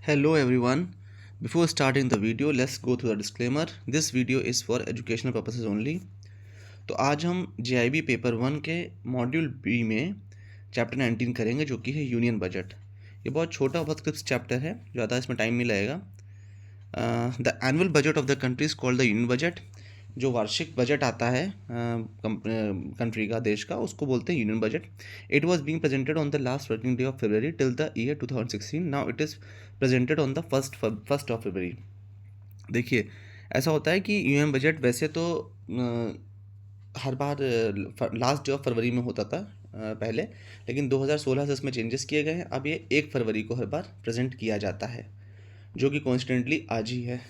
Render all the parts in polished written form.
Hello everyone. Before starting the video, let's go through the disclaimer. This video is for educational purposes only. तो आज हम JIB paper 1 के module B में chapter 19 करेंगे जो कि है यूनियन बजट। ये बहुत छोटा बहुत क्रिस्प चैप्टर है, ज़्यादा इसमें टाइम नहीं लगेगा। The annual budget of the country is called the union budget. जो वार्षिक बजट आता है कंट्री का, देश का, उसको बोलते हैं union budget. It was being presented on the last working day of February till the year 2016। Now it is presented on the first of February. देखिए, ऐसा होता है कि यूनियन बजट वैसे तो हर बार लास्ट डे ऑफ फरवरी में होता था पहले, लेकिन 2016 से इसमें चेंजेस किए गए हैं। अब ये 1 फरवरी को हर बार प्रेजेंट किया जाता है, जो कि कॉन्स्टेंटली आज ही है।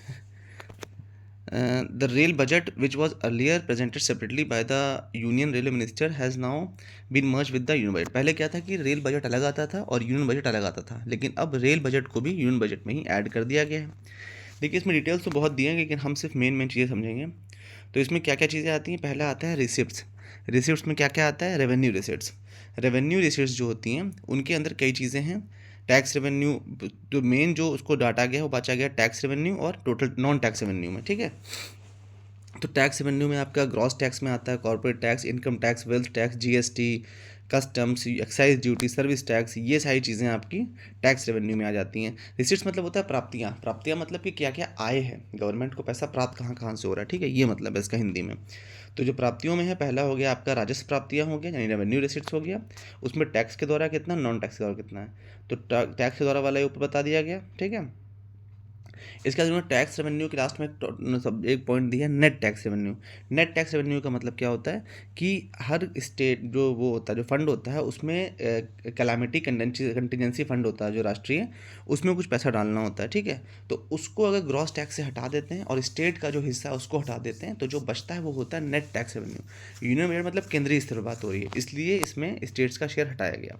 The rail budget, which was earlier presented separately by the Union Railway Minister, has now been merged with the Union Budget। पहले क्या था कि रेल बजट अलग आता था और यूनियन बजट अलग आता था, लेकिन अब रेल बजट को भी यूनियन बजट में ही ऐड कर दिया गया है। देखिए, इसमें डिटेल्स तो बहुत दिए हैं, लेकिन हम सिर्फ मेन चीज़ें समझेंगे। तो इसमें क्या क्या चीज़ें आती हैं? पहला आता है रिसिप्ट्स। रिसिप्ट्स में क्या क्या आता है? Revenue receipts. रेवेन्यू रिसिप्ट्स जो होती हैं उनके अंदर कई चीज़ें हैं। टैक्स रेवेन्यू, तो मेन जो उसको डाटा गया वो बचा गया टैक्स रेवेन्यू और टोटल नॉन टैक्स रेवेन्यू में, ठीक है। तो टैक्स रेवेन्यू में आपका ग्रॉस टैक्स में आता है corporate tax, income tax, wealth tax, GST, customs, excise duty, service tax, ये सारी चीज़ें आपकी टैक्स रेवेन्यू में आ जाती हैं। रिसिप्ट्स मतलब होता है प्राप्तियाँ। प्राप्तियाँ मतलब कि क्या क्या आए हैं, गवर्नमेंट को पैसा प्राप्त कहाँ कहाँ से हो रहा है, ठीक है, ये मतलब है इसका हिंदी में। तो जो प्राप्तियों में है, पहला हो गया आपका राजस्व प्राप्तियाँ हो गया, यानी रेवेन्यू रिसिप्ट्स हो गया। उसमें टैक्स के द्वारा कितना, नॉन टैक्स के द्वारा कितना है, तो टैक्स के द्वारा वाला ऊपर बता दिया गया, ठीक है। इसके बाद उन्होंने टैक्स रेवेन्यू के लास्ट में सब एक पॉइंट दिया, net tax revenue. Net tax revenue का मतलब क्या होता है कि हर स्टेट जो वो होता है, जो फंड होता है, उसमें कैलामिटी कंटिजेंसी फंड होता है जो राष्ट्रीय, उसमें कुछ पैसा डालना होता है, ठीक है। तो उसको अगर ग्रॉस टैक्स से हटा देते हैं और स्टेट का जो हिस्सा है उसको हटा देते हैं, तो जो बचता है वो होता है net tax revenue. Union budget मतलब केंद्रीय स्तर पर बात हो रही है, इसलिए इसमें स्टेट्स का शेयर हटाया गया।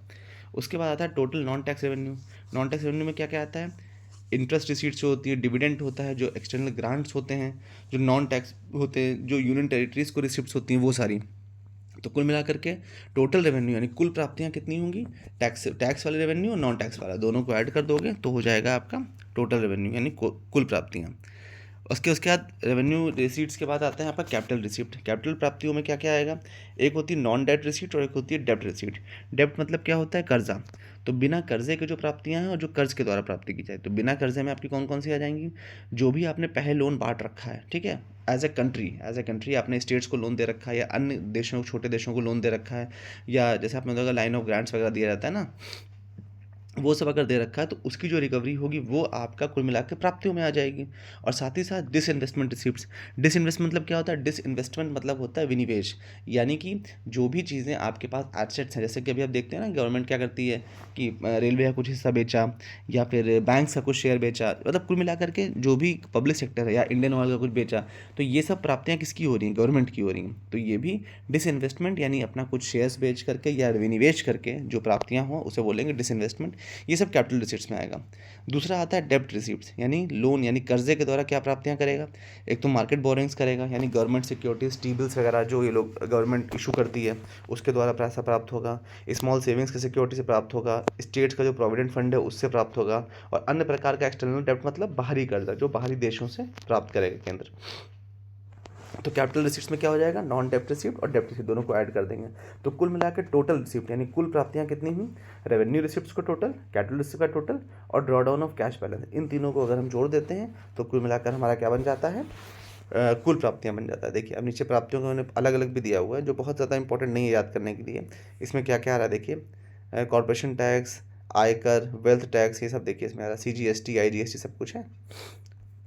उसके बाद आता है total non tax revenue. Non tax revenue में क्या क्या आता है? इंटरेस्ट रिसीट्स जो होती है, डिविडेंड होता है, जो एक्सटर्नल ग्रांट्स होते हैं, जो नॉन टैक्स होते हैं, जो यूनियन टेरिटरीज को रिसिप्ट्स होती हैं, वो सारी। तो कुल मिलाकर के टोटल रेवेन्यू यानी कुल प्राप्तियाँ कितनी होंगी? टैक्स वाले रेवेन्यू और नॉन टैक्स वाला दोनों को ऐड कर दोगे तो हो जाएगा आपका टोटल रेवेन्यू यानी कुल प्राप्तियाँ। उसके बाद रेवेन्यू रिसीट्स के बाद आता है आपका कैपिटल रिसिप्ट। कैपिटल प्राप्तियों में क्या क्या आएगा? एक होती है नॉन डेट रिसिप्ट और एक होती है डेब्ट रिसिप्ट। डेब्ट मतलब क्या होता है? कर्जा। तो बिना कर्जे के जो प्राप्तियां हैं और जो कर्ज के द्वारा प्राप्ति की जाए, तो बिना कर्जे में आपकी कौन कौन सी आ जाएंगी? जो भी आपने पहले लोन बांट रखा है, ठीक है, एज ए कंट्री आपने स्टेट्स को लोन दे रखा है, या अन्य देशों, छोटे देशों को लोन दे रखा है, या जैसे आपने देखा लाइन ऑफ ग्रांट्स वगैरह दिया जाता है ना, वो सब अगर दे रखा है, तो उसकी जो रिकवरी होगी वो आपका कुल मिला के प्राप्तियों में आ जाएगी। और साथ ही साथ डिसइन्वेस्टमेंट रिसिप्ट्स। डिसइन्वेस्टमेंट मतलब क्या होता है? डिसइन्वेस्टमेंट मतलब होता है विनिवेश, यानी कि जो भी चीज़ें आपके पास एसेट्स हैं, जैसे कि अभी आप देखते हैं ना, गवर्नमेंट क्या करती है कि रेलवे का कुछ हिस्सा बेचा या फिर बैंक का कुछ शेयर बेचा, मतलब कुल मिला करके जो भी पब्लिक सेक्टर है या इंडियन ऑयल का कुछ बेचा, तो ये सब प्राप्तियाँ किसकी हो रही हैं? गवर्नमेंट की हो रही हैं। तो ये भी डिसइन्वेस्टमेंट यानी अपना कुछ शेयर्स बेच करके या विनिवेश करके जो प्राप्तियाँ हों उसे बोलेंगे डिसइन्वेस्टमेंट। ये सब कैपिटल रिसिप्ट्स में आएगा। दूसरा आता है डेब्ट रिसिप्ट्स, यानी लोन यानी कर्जे के द्वारा क्या प्राप्तियां करेगा? एक तो मार्केट बोरिंग्स करेगा, यानी गवर्नमेंट सिक्योरिटीज, टी बिल्स वगैरह जो ये लोग गवर्नमेंट इशू करती है उसके द्वारा पैसा प्राप्त होगा। स्मॉल सेविंग्स की सिक्योरिटी से प्राप्त होगा। स्टेट्स का जो प्रोविडेंट फंड है उससे प्राप्त होगा। और अन्य प्रकार का एक्सटर्नल डेब्ट मतलब बाहरी कर्जा जो बाहरी देशों से प्राप्त करेगा केंद्र। तो कैपिटल रिसिप्ट्स में क्या हो जाएगा? नॉन डेप्ट रिसिप्ट और डेप्ट रिसिप्ट दोनों को ऐड कर देंगे। तो कुल मिलाकर टोटल रिसिप्ट यानी कुल प्राप्तियां कितनी हुई? रेवेन्यू रिसिप्ट्स को टोटल, कैपिटल रिसिप्ट का टोटल और draw down of cash balance, इन तीनों को अगर हम जोड़ देते हैं तो कुल मिलाकर हमारा क्या बन जाता है? कुल प्राप्तियां बन जाता है। देखिए, अब नीचे प्राप्तियों का मैंने अलग अलग भी दिया हुआ है जो बहुत ज़्यादा इंपॉर्टेंट नहीं है याद करने के लिए। इसमें क्या क्या आ रहा है देखिए, कॉर्पोरेशन टैक्स, आयकर, वेल्थ टैक्स, ये सब देखिए इसमें आ रहा है, CGST, IGST सब कुछ है।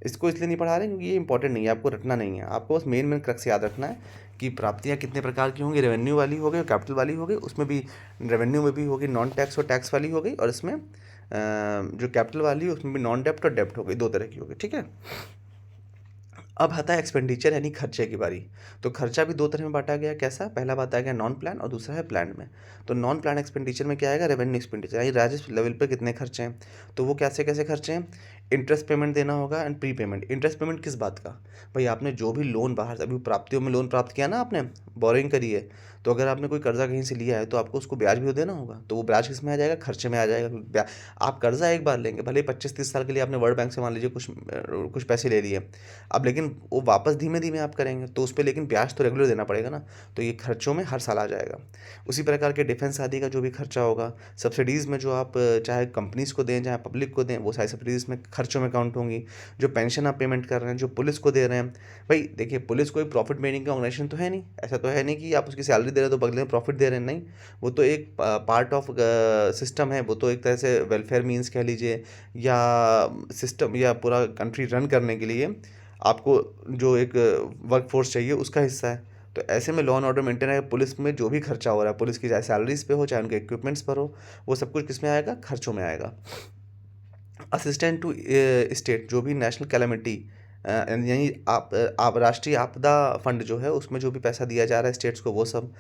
इसको इसलिए नहीं पढ़ा रहे क्योंकि ये इंपॉर्टेंट नहीं है, आपको रटना नहीं है, आपको बस मेन क्रक्स याद रखना है कि प्राप्तियाँ कितने प्रकार की होंगी। रेवेन्यू वाली हो गई, कैपिटल वाली हो गई, उसमें भी रेवेन्यू में भी होगी नॉन टैक्स और टैक्स वाली हो गई, और इसमें जो कैपिटल वाली है उसमें भी नॉन डेप्ट और डेप्ट हो गई, दो तरह की हो गई, ठीक है। अब आता है एक्सपेंडिचर यानी खर्चे की बारी। तो खर्चा भी दो तरह में बांटा गया। कैसा? पहला बात आ गया नॉन प्लान और दूसरा है प्लान में। तो नॉन प्लान एक्सपेंडिचर में क्या आएगा? रेवेन्यू एक्सपेंडिचर यानी राजस्व लेवल पर कितने खर्चे हैं। तो वो कैसे कैसे खर्चे हैं? इंटरेस्ट पेमेंट देना होगा and pre payment. Interest payment किस बात का? भाई आपने जो भी लोन बाहर से, अभी प्राप्तियों में लोन प्राप्त किया ना आपने, बोरोइंग करी है, तो अगर आपने कोई कर्जा कहीं से लिया है तो आपको उसको ब्याज भी तो देना होगा, तो वो ब्याज किस में आ जाएगा? खर्चे में आ जाएगा। आप कर्जा एक बार लेंगे, भले 25-30 साल के लिए आपने वर्ल्ड बैंक से मान लीजिए कुछ पैसे ले लिए अब, लेकिन वो वापस धीमे धीमे आप करेंगे तो उस पर लेकिन ब्याज तो रेगुलर देना पड़ेगा ना, तो ये खर्चों में हर साल आ जाएगा। उसी प्रकार के डिफेंस आदि का जो भी खर्चा होगा, सब्सिडीज़ में जो आप चाहे कंपनीज़ को दें चाहे पब्लिक को दें, वो सारी सब्सिडीज़ में खर्चों में काउंट होंगी। जो पेंशन आप पेमेंट कर रहे हैं, जो पुलिस को दे रहे हैं, भाई देखिए पुलिस कोई प्रॉफिट मेकिंग का ऑर्गेनाइजेशन तो है नहीं, ऐसा तो है नहीं कि आप उसकी सैलरी दे रहे हैं तो बदले में प्रॉफिट दे रहे हैं, नहीं। वो तो एक पार्ट ऑफ सिस्टम है, वो तो एक तरह से वेलफेयर मीन्स कह लीजिए, या सिस्टम, या पूरा कंट्री रन करने के लिए आपको जो एक वर्क फोर्स चाहिए उसका हिस्सा है। तो ऐसे में लॉ एंड ऑर्डर मेंटेन है, पुलिस में जो भी खर्चा हो रहा है, पुलिस की चाहे सैलरीज पे हो चाहे उनके इक्विपमेंट्स पर हो, वो सब कुछ किस में आएगा? खर्चों में आएगा। असिस्टेंट टू स्टेट, जो भी नेशनल कैलेमिटी यानी आप राष्ट्रीय आपदा फंड जो है उसमें जो भी पैसा दिया जा रहा है स्टेट्स को, वो सब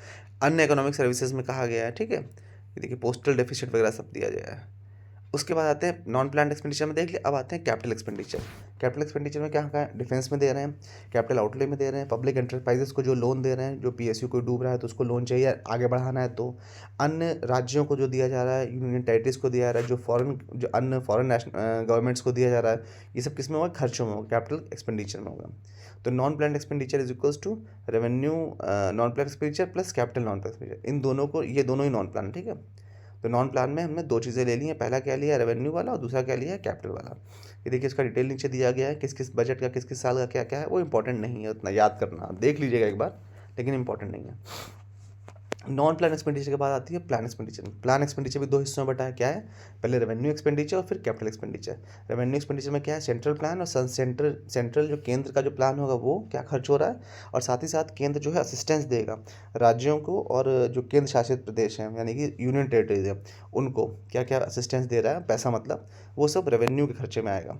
अन्य इकोनॉमिक सर्विसेज में कहा गया है, ठीक है। ये देखिए पोस्टल डेफिसिट वगैरह सब दिया गया है। उसके बाद आते हैं नॉन प्लान्ड एक्सपेंडिचर में, देख लिया। अब आते हैं कैपिटल एक्सपेंडिचर। कैपिटल एक्सपेंडिचर में क्या कहा है? डिफेंस में दे रहे हैं, कैपिटल आउटले में दे रहे हैं, पब्लिक एंटरप्राइजेस को जो लोन दे रहे हैं, जो पीएसयू कोई डूब रहा है तो उसको लोन चाहिए आगे बढ़ाना है, तो अन्य राज्यों को जो दिया जा रहा है, यूनियन टेरिटरीज को दिया जा रहा है, जो अन्य फॉरेन नेशनल गवर्नमेंट्स को दिया जा रहा है, ये सब किस में होगा? खर्चों में होगा, कैपिटल एक्सपेंडिचर में होगा। तो non planned expenditure is equals to revenue non planned expenditure plus capital non planned expenditure, इन दोनों को, ये दोनों ही नॉन प्लान, ठीक है। तो नॉन प्लान में हमने दो चीज़ें ले ली हैं, पहला क्या लिया? रेवेन्यू वाला, और दूसरा क्या लिया? कैपिटल वाला। ये देखिए इसका डिटेल नीचे दिया गया है, किस किस बजट का किस किस साल का क्या क्या है, वो इंपॉर्टेंट नहीं है उतना याद करना, आप देख लीजिएगा एक बार, लेकिन इंपॉर्टेंट नहीं है। नॉन प्लान एक्सपेंडिचर के बाद आती है प्लान एक्सपेंडिचर। प्लान एक्सपेंडिचर भी दो हिस्सों में बटा है, क्या है? पहले रेवेन्यू एक्सपेंडिचर और फिर कैपिटल एक्सपेंडिचर। रेवेन्यू एक्सपेंडिचर में क्या है? सेंट्रल प्लान, और सेंट्रल जो केंद्र का जो प्लान होगा वो क्या खर्च हो रहा है, और साथ ही साथ केंद्र जो है असिस्टेंस देगा राज्यों को, और जो केंद्र शासित प्रदेश हैं यानी कि यूनियन टेरिटरीज है उनको क्या क्या असिस्टेंस दे रहा है, पैसा मतलब, वो सब रेवेन्यू के खर्चे में आएगा।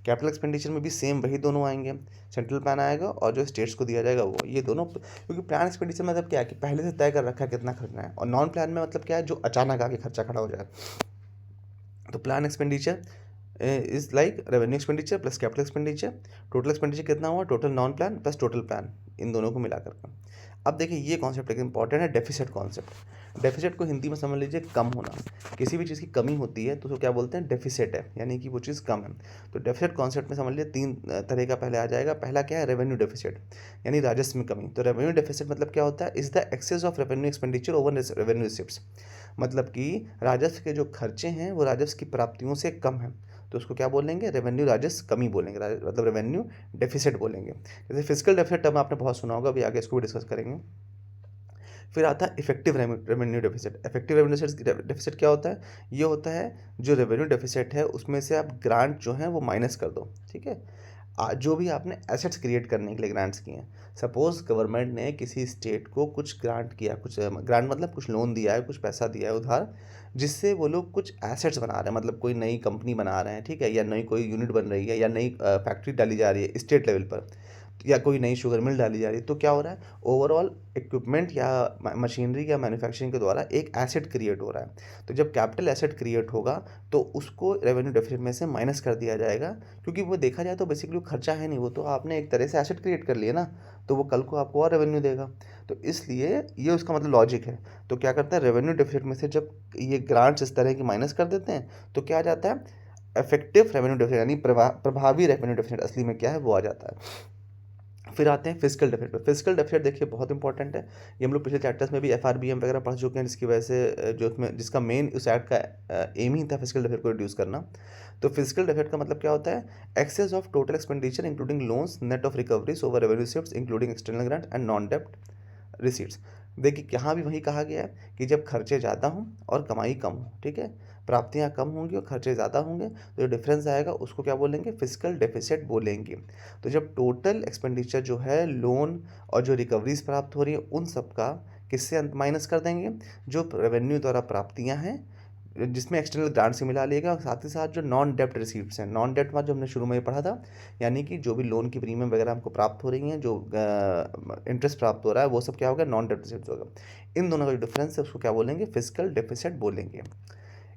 कैपिटल एक्सपेंडिचर में भी सेम वही दोनों आएंगे, सेंट्रल प्लान आएगा और जो स्टेट्स को दिया जाएगा वो, ये दोनों। क्योंकि प्लान एक्सपेंडिचर मतलब क्या है कि पहले से तय कर रखा है कितना खर्चना है, और नॉन प्लान में मतलब क्या है? जो अचानक आके खर्चा खड़ा हो जाए। तो plan expenditure is like revenue expenditure plus capital expenditure. Total expenditure कितना हुआ? Total non plan plus total plan, इन दोनों को मिलाकर का। अब देखिए ये कॉन्सेप्ट एक इंपॉर्टेंट है, डेफिसिट कॉन्सेप्ट। डेफिसिट को हिंदी में समझ लीजिए कम होना। किसी भी चीज़ की कमी होती है तो उसको क्या बोलते हैं? डेफिसिट है, यानी कि वो चीज़ कम है। तो डेफिसिट कॉन्सेप्ट में समझ लीजिए तीन तरह का पहले आ जाएगा। पहला क्या है? रेवेन्यू डेफिसिट, यानी राजस्व में कमी। तो रेवेन्यू डेफिसिट मतलब क्या होता है? Is the excess of revenue expenditure over revenue receipts, मतलब कि राजस्व के जो खर्चे हैं वो राजस्व की प्राप्तियों से कम है, तो उसको क्या बोलेंगे? रेवेन्यू राजस्व कमी बोलेंगे, मतलब रेवेन्यू डेफिसिट बोलेंगे। जैसे फिजिकल डेफिसिट अब आपने बहुत सुना होगा, अभी आगे इसको भी डिस्कस करेंगे। फिर आता है effective revenue deficit. Effective revenue deficit क्या होता है? ये होता है जो रेवेन्यू डेफिसिट है उसमें से आप ग्रांट जो है वो माइनस कर दो, ठीक है। जो भी आपने एसेट्स क्रिएट करने के लिए ग्रांट्स किए हैं, सपोज गवर्नमेंट ने किसी स्टेट को कुछ ग्रांट किया, कुछ ग्रांट मतलब कुछ लोन दिया है, कुछ पैसा दिया है उधार, जिससे वो लोग कुछ एसेट्स बना रहे हैं, मतलब कोई नई कंपनी बना रहे हैं, ठीक है, या नई कोई यूनिट बन रही है, या नई फैक्ट्री डाली जा रही है स्टेट लेवल पर, या कोई नई शुगर मिल डाली जा रही है। तो क्या हो रहा है? ओवरऑल इक्विपमेंट या मशीनरी या मैन्युफैक्चरिंग के द्वारा एक एसेट क्रिएट हो रहा है। तो जब कैपिटल एसेट क्रिएट होगा तो उसको रेवेन्यू डेफिसिट में से माइनस कर दिया जाएगा, क्योंकि वो देखा जाए तो बेसिकली खर्चा है नहीं, वो तो आपने एक तरह से एसेट क्रिएट कर लिया ना, तो वो कल को आपको और रेवेन्यू देगा। तो इसलिए ये उसका मतलब लॉजिक है। तो क्या करता है? रेवेन्यू डेफिसिट में से जब ये ग्रांट्स इस तरह की माइनस कर देते हैं तो क्या आ जाता है? इफेक्टिव रेवेन्यू डेफिसिट, यानी प्रभावी रेवेन्यू डेफिसिट असली में क्या है वो आ जाता है। फिर आते हैं फिजिकल डेफिसिट पे। फिजिकल डेफिसिट देखिए बहुत इंपॉर्टेंट है, ये हम लोग पिछले चैप्टर्स में भी एफआरबीएम वगैरह पढ़ चुके हैं, जिसकी वजह से जो उसमें जिसका मेन उस एक्ट का एम ही था फिजिकल डेफिसिट को रिड्यूस करना। तो फिजिकल डेफिसिट का मतलब क्या होता है? Excess of total expenditure including loans net of recoveries over revenue receipts including external grant and non डेप्ट रिसीट्स। देखिए यहाँ भी वही कहा गया है कि जब खर्चे ज़्यादा हों और कमाई कम हो, ठीक है, प्राप्तियाँ कम होंगी और खर्चे ज़्यादा होंगे, तो जो डिफरेंस आएगा उसको क्या बोलेंगे? फिजिकल डेफिसिट बोलेंगे। तो जब टोटल एक्सपेंडिचर जो है लोन और जो रिकवरीज प्राप्त हो रही है उन सब का किससे माइनस कर देंगे? जो रेवेन्यू द्वारा प्राप्तियाँ हैं जिसमें एक्सटर्नल ग्रांट से मिला लेगा, और साथ ही साथ जो नॉन डेप्ट रिसीप्ट्स हैं, नॉन डेप्ट में जो हमने शुरू में ही पढ़ा था, यानी कि जो भी लोन की प्रीमियम वगैरह हमको प्राप्त हो रही हैं, जो इंटरेस्ट प्राप्त हो रहा है, वो सब क्या होगा? नॉन डेप्ट रिसीप्ट्स होगा। इन दोनों का जो डिफरेंस है उसको क्या बोलेंगे? फिजिकल डेफिसिट बोलेंगे।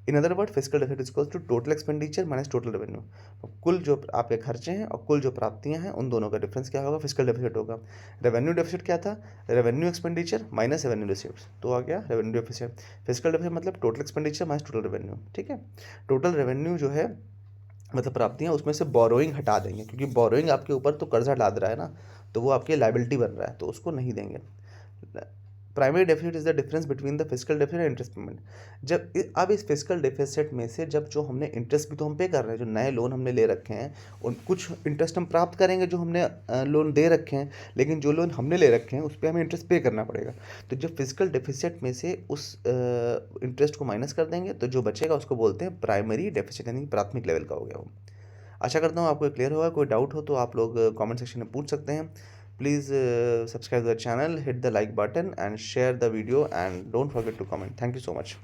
In other word physical deficit equals to total expenditure minus total revenue. कुल जो आपके खर्चे हैं और कुल जो प्राप्तियां हैं उन दोनों का डिफरेंस क्या होगा, फिजिकल डेफिसिट होगा। रेवेन्यू डेफिसिट क्या था, revenue expenditure minus revenue receives, तो आ गया रेवेन्यू डेफिसिट। फिजिकल डेफिसिट मतलब total expenditure minus total revenue, ठीक है। टोटल रेवेन्यू जो है मतलब प्राप्तियां, उसमें से बोरोइंग हटा देंगे, क्योंकि बोरोइंग आपके ऊपर तो कर्जा लाद रहा है ना, तो वो आपकी लाइबिलिटी बन रहा है, तो उसको नहीं देंगे। Primary deficit is the difference between the physical deficit and interest payment. अब इस फिजिकल डेफिसिट में से जब जो हमने इंटरेस्ट भी तो हम पे कर रहे हैं, जो नए लोन हमने ले रखे हैं उन कुछ इंटरेस्ट हम प्राप्त करेंगे जो हमने लोन दे रखे हैं, लेकिन जो लोन हमने ले रखे हैं उस पर हमें इंटरेस्ट पे करना पड़ेगा। तो जब फिजिकल डेफिसिट में से उस इंटरेस्ट को माइनस कर देंगे तो जो बचेगा उसको बोलते हैं प्राइमरी डेफिसिट, यानी प्राथमिक लेवल का हो गया वो। आशा करता हूँ आपको क्लियर होगा। कोई डाउट हो तो आप लोग कमेंट सेक्शन में पूछ सकते हैं। Please subscribe the channel, hit the like button and share the video and don't forget to comment. Thank you so much.